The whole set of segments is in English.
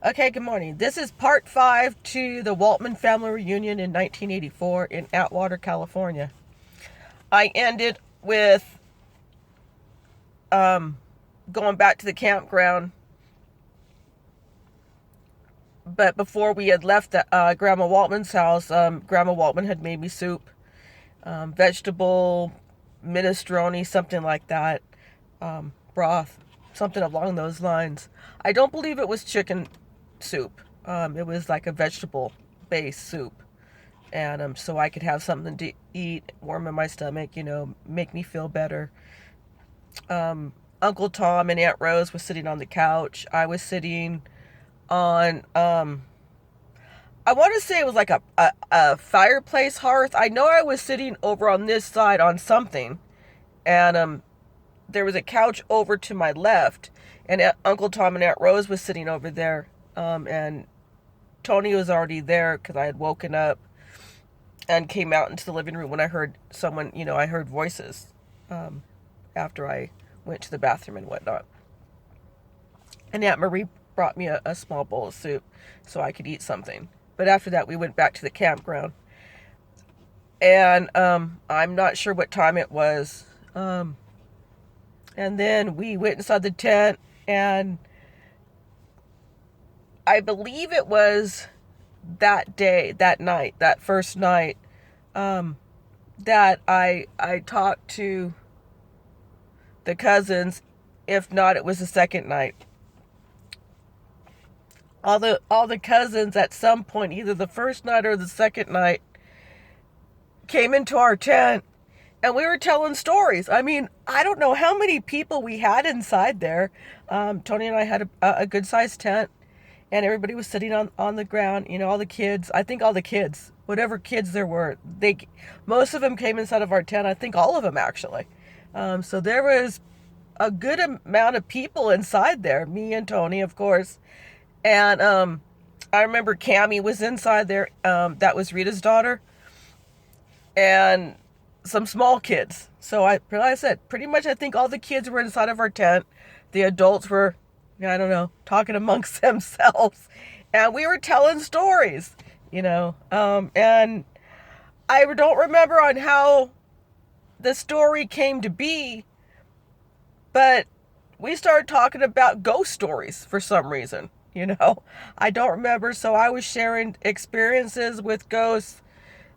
Okay, good morning. This is part 5 to the Waltman family reunion in 1984 in Atwater, California. I ended with going back to the campground, but before we had left Grandma Waltman's house, Grandma Waltman had made me soup, vegetable, minestrone, something like that, broth, something along those lines. I don't believe it was chicken soup. It was like a vegetable-based soup. And so I could have something to eat, warm in my stomach, make me feel better. Uncle Tom and Aunt Rose was sitting on the couch. I was sitting on, I want to say it was like a fireplace hearth. I know I was sitting over on this side on something, and there was a couch over to my left, and Uncle Tom and Aunt Rose was sitting over there, and Tony was already there because I had woken up and came out into the living room when I heard someone, I heard voices after I went to the bathroom and whatnot. And Aunt Marie brought me a small bowl of soup so I could eat something. But after that, we went back to the campground. And I'm not sure what time it was. And then we went inside the tent, and I believe it was that day, that night, that first night, that I talked to the cousins. If not, it was the second night. All the cousins at some point, either the first night or the second night, came into our tent, and we were telling stories. I mean, I don't know how many people we had inside there. Tony and I had a good sized tent, and everybody was sitting on the ground. All the kids. I think all the kids, whatever kids there were, most of them came inside of our tent. I think all of them actually. So there was a good amount of people inside there. Me and Tony, of course. And I remember Cammie was inside there. That was Rita's daughter. And some small kids. So like I said, pretty much I think all the kids were inside of our tent. The adults were, I don't know, talking amongst themselves. And we were telling stories, and I don't remember on how the story came to be, but we started talking about ghost stories for some reason. I don't remember. So I was sharing experiences with ghosts,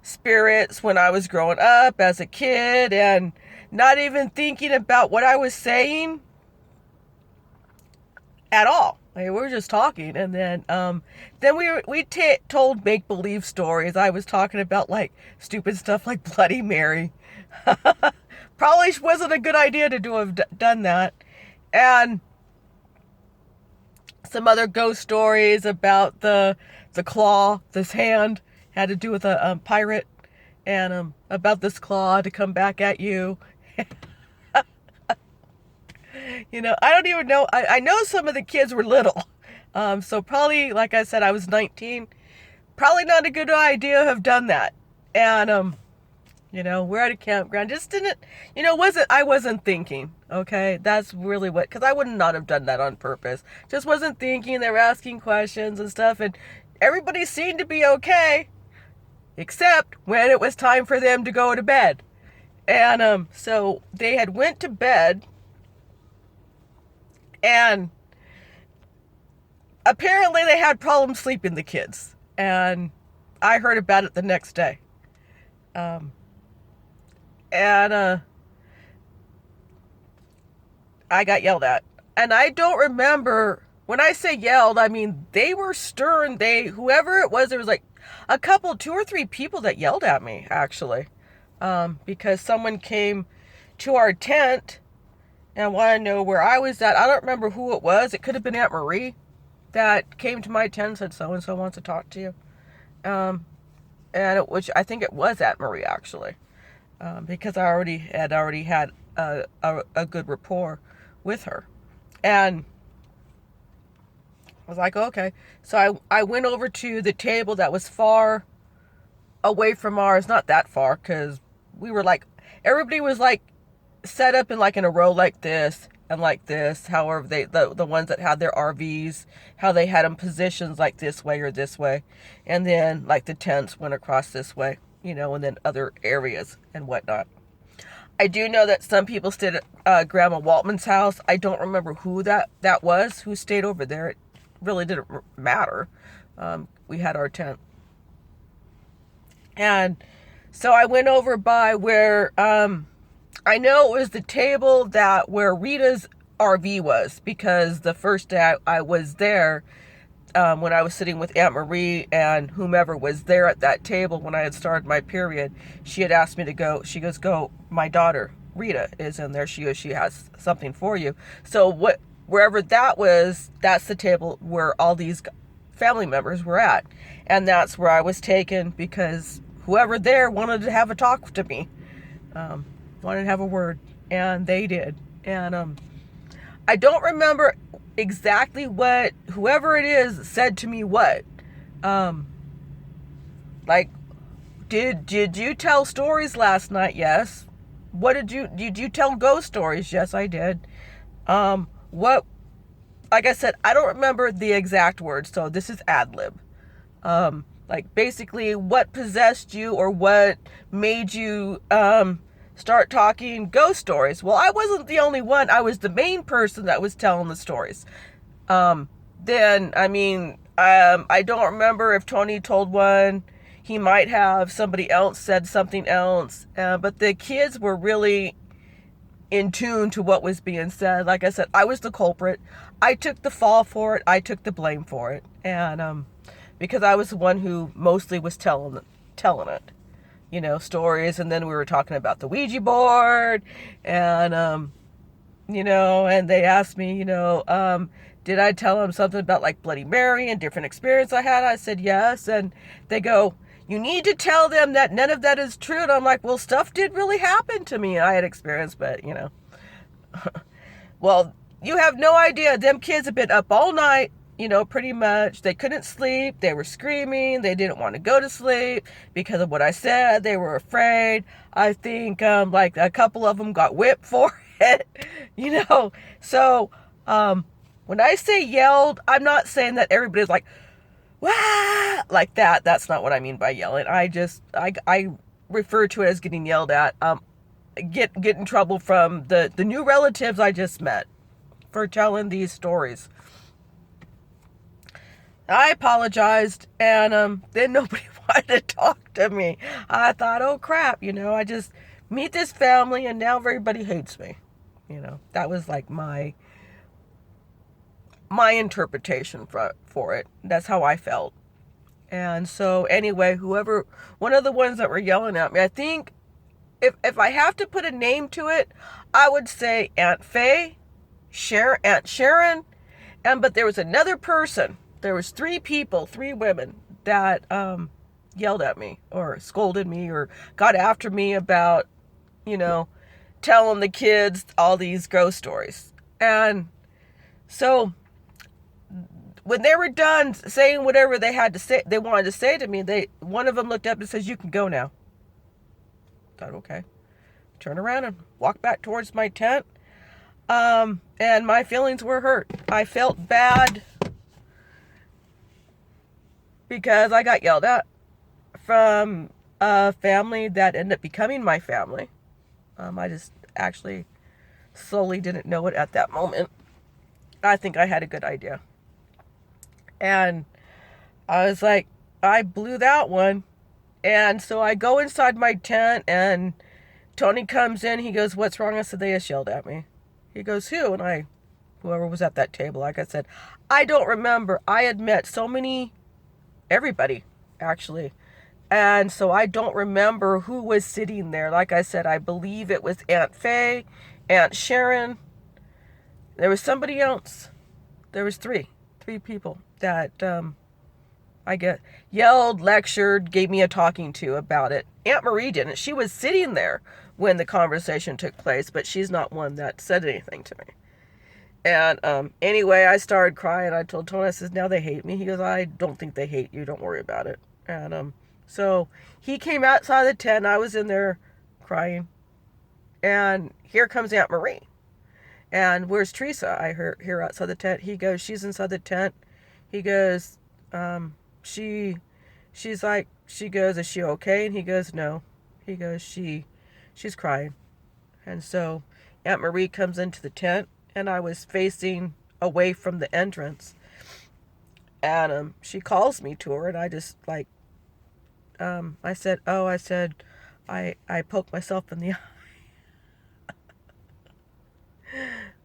spirits when I was growing up as a kid, and not even thinking about what I was saying at all. We were just talking, and then we told make-believe stories. I was talking about like stupid stuff like Bloody Mary. Probably wasn't a good idea to have done that. And some other ghost stories about the claw, this hand had to do with a pirate, and about this claw to come back at you. I don't even know. I know some of the kids were little. So probably, like I said, I was 19. Probably not a good idea to have done that. And, we're at a campground. Just didn't, I wasn't thinking. Okay. That's really because I would not have done that on purpose. Just wasn't thinking. They were asking questions and stuff, and everybody seemed to be okay, except when it was time for them to go to bed. And, so they had went to bed, and apparently they had problems sleeping, the kids. And I heard about it the next day. And I got yelled at. And I don't remember, when I say yelled, I mean, they were stern. Whoever it was, there was like a couple, 2 or 3 people that yelled at me, actually. Because someone came to our tent and wanted to know where I was at. I don't remember who it was. It could have been Aunt Marie that came to my tent and said, so-and-so wants to talk to you. Which I think it was Aunt Marie, actually. Because I already had a good rapport with her. And I was like, okay. So I went over to the table that was far away from ours. Not that far, because we were like, everybody was like set up in a row like this, and like this. However, the ones that had their RVs, how they had them positions like this way or this way, and then like the tents went across this way, and then other areas and whatnot. I do know that some people stayed at Grandma Waltman's house. I don't remember who that was, who stayed over there. It really didn't matter. We had our tent. And so I went over by where, I know it was the table that where Rita's RV was, because the first day I was there, when I was sitting with Aunt Marie and whomever was there at that table when I had started my period, she had asked me to go. She goes, go, my daughter, Rita, is in there. She goes, she has something for you. So wherever that was, that's the table where all these family members were at. And that's where I was taken, because whoever there wanted to have a talk to me, wanted to have a word, and they did. And I don't remember exactly what whoever it is said to me. What, like, did you tell stories last night? Yes. What did you tell ghost stories? Yes, I did. What, like I said, I don't remember the exact words, so this is ad lib. Like, basically, what possessed you, or what made you start talking ghost stories? Well, I wasn't the only one. I was the main person that was telling the stories. Then, I mean, I don't remember if Tony told one. He might have. Somebody else said something else. But the kids were really in tune to what was being said. Like I said, I was the culprit. I took the fall for it. I took the blame for it. And because I was the one who mostly was telling it, stories. And then we were talking about the Ouija board, and and they asked me, did I tell them something about like Bloody Mary and different experience I had? I said yes. And they go, you need to tell them that none of that is true. And I'm like, well, stuff did really happen to me. I had experience, but well, you have no idea. Them kids have been up all night, pretty much. They couldn't sleep. They were screaming. They didn't want to go to sleep because of what I said. They were afraid. I think like a couple of them got whipped for it, So when I say yelled, I'm not saying that everybody's like, wah, like that. That's not what I mean by yelling. I refer to it as getting yelled at. Get in trouble from the new relatives I just met for telling these stories. I apologized, and then nobody wanted to talk to me. I thought, oh crap, I just meet this family and now everybody hates me. That was like my interpretation for it. That's how I felt. And so anyway, one of the ones that were yelling at me, I think if I have to put a name to it, I would say Aunt Faye, Aunt Sharon, but there was another person. There was 3 women that yelled at me or scolded me or got after me about, telling the kids all these ghost stories. And so when they were done saying whatever they had to say, they wanted to say to me, one of them looked up and says, you can go now. I thought, okay. Turn around and walk back towards my tent. And my feelings were hurt. I felt bad because I got yelled at from a family that ended up becoming my family. I just actually slowly didn't know it at that moment. I think I had a good idea. And I was like, I blew that one. And so I go inside my tent, and Tony comes in. He goes, what's wrong? I said, they just yelled at me. He goes, who? And whoever was at that table, like I said, I don't remember. I had met everybody, actually. And so I don't remember who was sitting there. Like I said, I believe it was Aunt Faye, Aunt Sharon. There was somebody else. There was three people that I get yelled, lectured, gave me a talking to about it. Aunt Marie didn't. She was sitting there when the conversation took place, but she's not one that said anything to me. And anyway, I started crying. I told Tony, I says, now they hate me. He goes, I don't think they hate you. Don't worry about it. And so he came outside the tent. I was in there crying. And here comes Aunt Marie. And where's Teresa? I hear here outside the tent. He goes, she's inside the tent. He goes, she, she's like, she goes, is she okay? And he goes, no. He goes, she's crying. And so Aunt Marie comes into the tent, and I was facing away from the entrance. And she calls me to her, and I just like, I said, I poked myself in the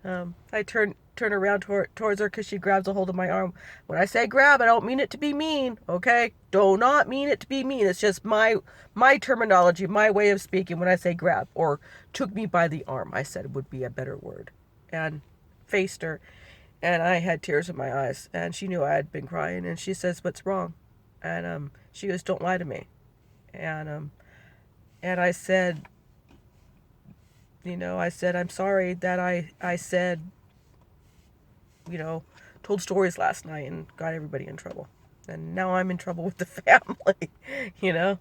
eye. I turn around towards her because she grabs a hold of my arm. When I say grab, I don't mean it to be mean, okay? Do not mean it to be mean. It's just my terminology, my way of speaking when I say grab, or took me by the arm, I said would be a better word. And faced her, and I had tears in my eyes, and she knew I had been crying, and she says, what's wrong? And she goes, don't lie to me. And I said, I said, I'm sorry that I said, told stories last night and got everybody in trouble. And now I'm in trouble with the family, you know?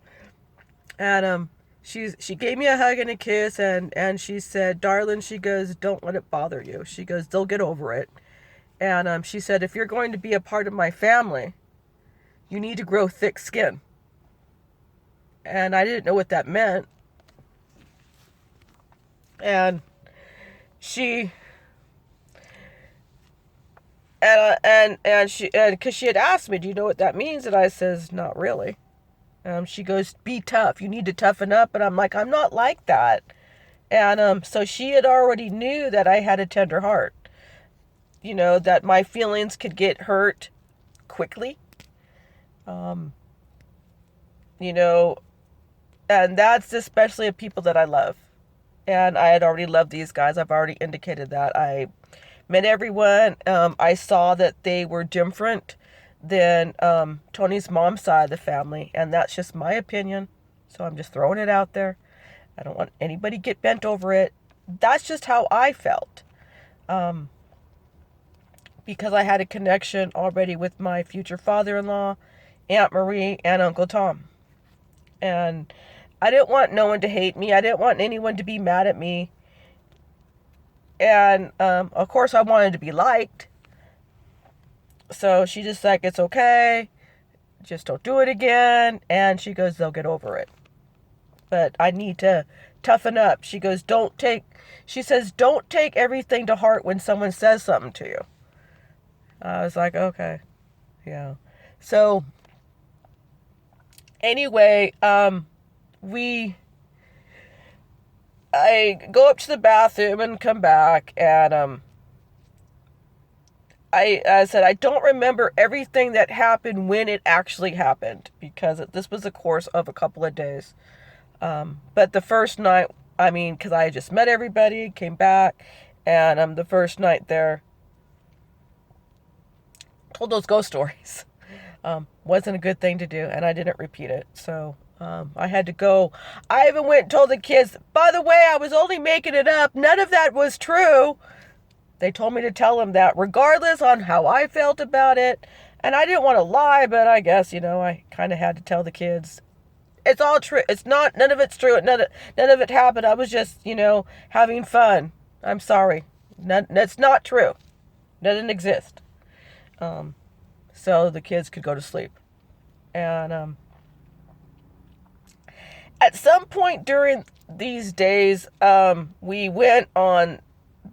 And she gave me a hug and a kiss, and she said, darling, she goes, don't let it bother you. She goes, they'll get over it. And she said, if you're going to be a part of my family, you need to grow thick skin. And I didn't know what that meant. And she she, because she had asked me, do you know what that means? And I says, not really. She goes, be tough. You need to toughen up. And I'm like, I'm not like that. And so she had already knew that I had a tender heart. That my feelings could get hurt quickly. And that's especially of people that I love. And I had already loved these guys. I've already indicated that. I met everyone. I saw that they were different than Tony's mom's side of the family. And that's just my opinion. So I'm just throwing it out there. I don't want anybody to get bent over it. That's just how I felt. Because I had a connection already with my future father-in-law, Aunt Marie, and Uncle Tom. And I didn't want no one to hate me. I didn't want anyone to be mad at me. And, of course, I wanted to be liked. So she just like, it's okay. Just don't do it again. And she goes, they'll get over it. But I need to toughen up. She goes, she says, don't take everything to heart when someone says something to you. I was like, okay. Yeah. So, anyway, I go up to the bathroom and come back, and I said I don't remember everything that happened when it actually happened, because this was a course of a couple of days. But the first night, because I had just met everybody, came back, and the first night there, told those ghost stories. Wasn't a good thing to do, and I didn't repeat it. So I had to go. I even went and told the kids, by the way, I was only making it up. None of that was true. They told me to tell them that regardless on how I felt about it. And I didn't want to lie, but I guess, I kind of had to tell the kids. It's all true. It's not, none of it's true. None of it happened. I was just, having fun. I'm sorry. That's not true. Doesn't exist. So the kids could go to sleep. And at some point during these days, we went on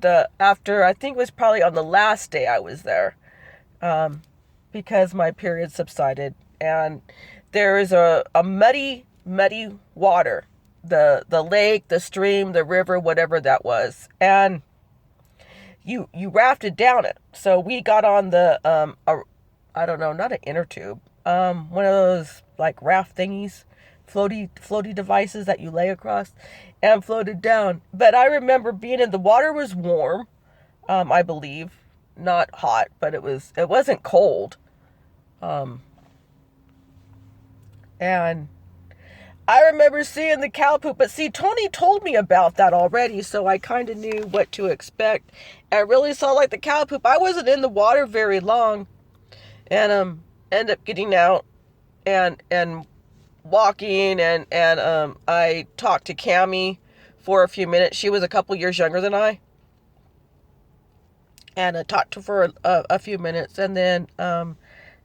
I think it was probably on the last day I was there, because my period subsided, and there is a muddy water, the lake, the stream, the river, whatever that was, and you rafted down it. So we got on the I don't know, not an inner tube, one of those like raft thingies, floaty devices that you lay across, and floated down. But I remember being in the water was warm, I believe, not hot, but it wasn't cold, and I remember seeing the cow poop. But see, Tony told me about that already, so I kind of knew what to expect. I really saw like the cow poop. I wasn't in the water very long, and ended up getting out and walking, and I talked to Cammie for a few minutes. She was a couple years younger than I. and I talked to her for a few minutes, and then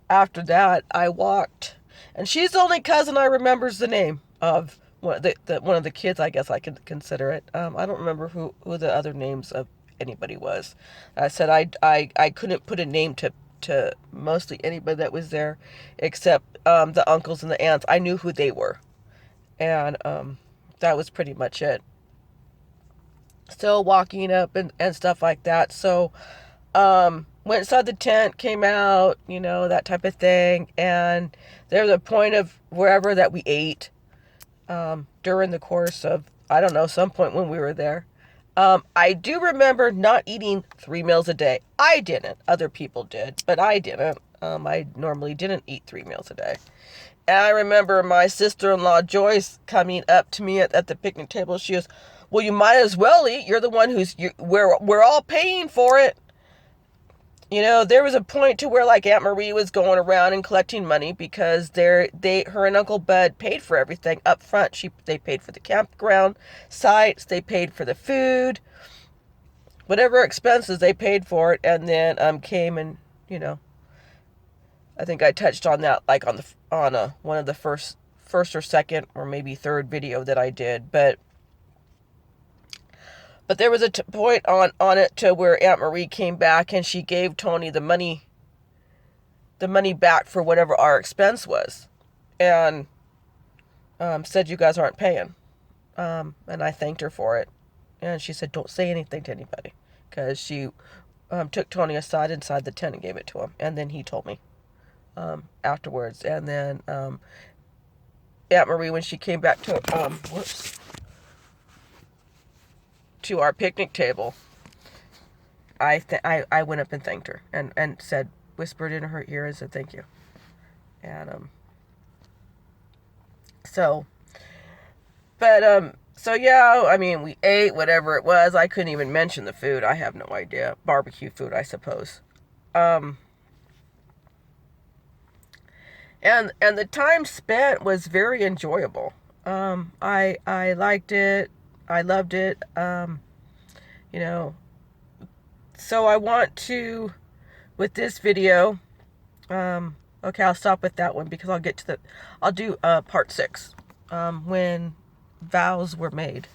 after that I walked, and she's the only cousin I remembers the name of. One of the kids, I guess I can consider it. I don't remember who the other names of anybody was. I said I couldn't put a name to mostly anybody that was there, except the uncles and the aunts. I knew who they were, and that was pretty much it. Still walking up and stuff like that. So went inside the tent, came out, that type of thing, and there was a point of wherever that we ate during the course of, I don't know, some point when we were there. I do remember not eating 3 meals a day. I didn't. Other people did, but I didn't. I normally didn't eat 3 meals a day. And I remember my sister-in-law, Joyce, coming up to me at the picnic table. She goes, well, you might as well eat. You're the one we're all paying for it. There was a point to where like Aunt Marie was going around and collecting money because her and Uncle Bud paid for everything up front. They paid for the campground sites, they paid for the food, whatever expenses they paid for it, and then came and I think I touched on that like on one of the first or second or maybe third video that I did, but there was a point on it to where Aunt Marie came back and she gave Tony the money back for whatever our expense was, and said, you guys aren't paying. And I thanked her for it. And she said, don't say anything to anybody, because she took Tony aside inside the tent and gave it to him. And then he told me afterwards. And then Aunt Marie, when she came back to our picnic table, I went up and thanked her and said, whispered in her ear and said thank you. And so yeah, I mean, we ate whatever it was. I couldn't even mention the food. I have no idea. Barbecue food, I suppose. And the time spent was very enjoyable. I liked it. I loved it. So I want to, with this video, okay, I'll stop with that one because I'll do part 6, when vows were made.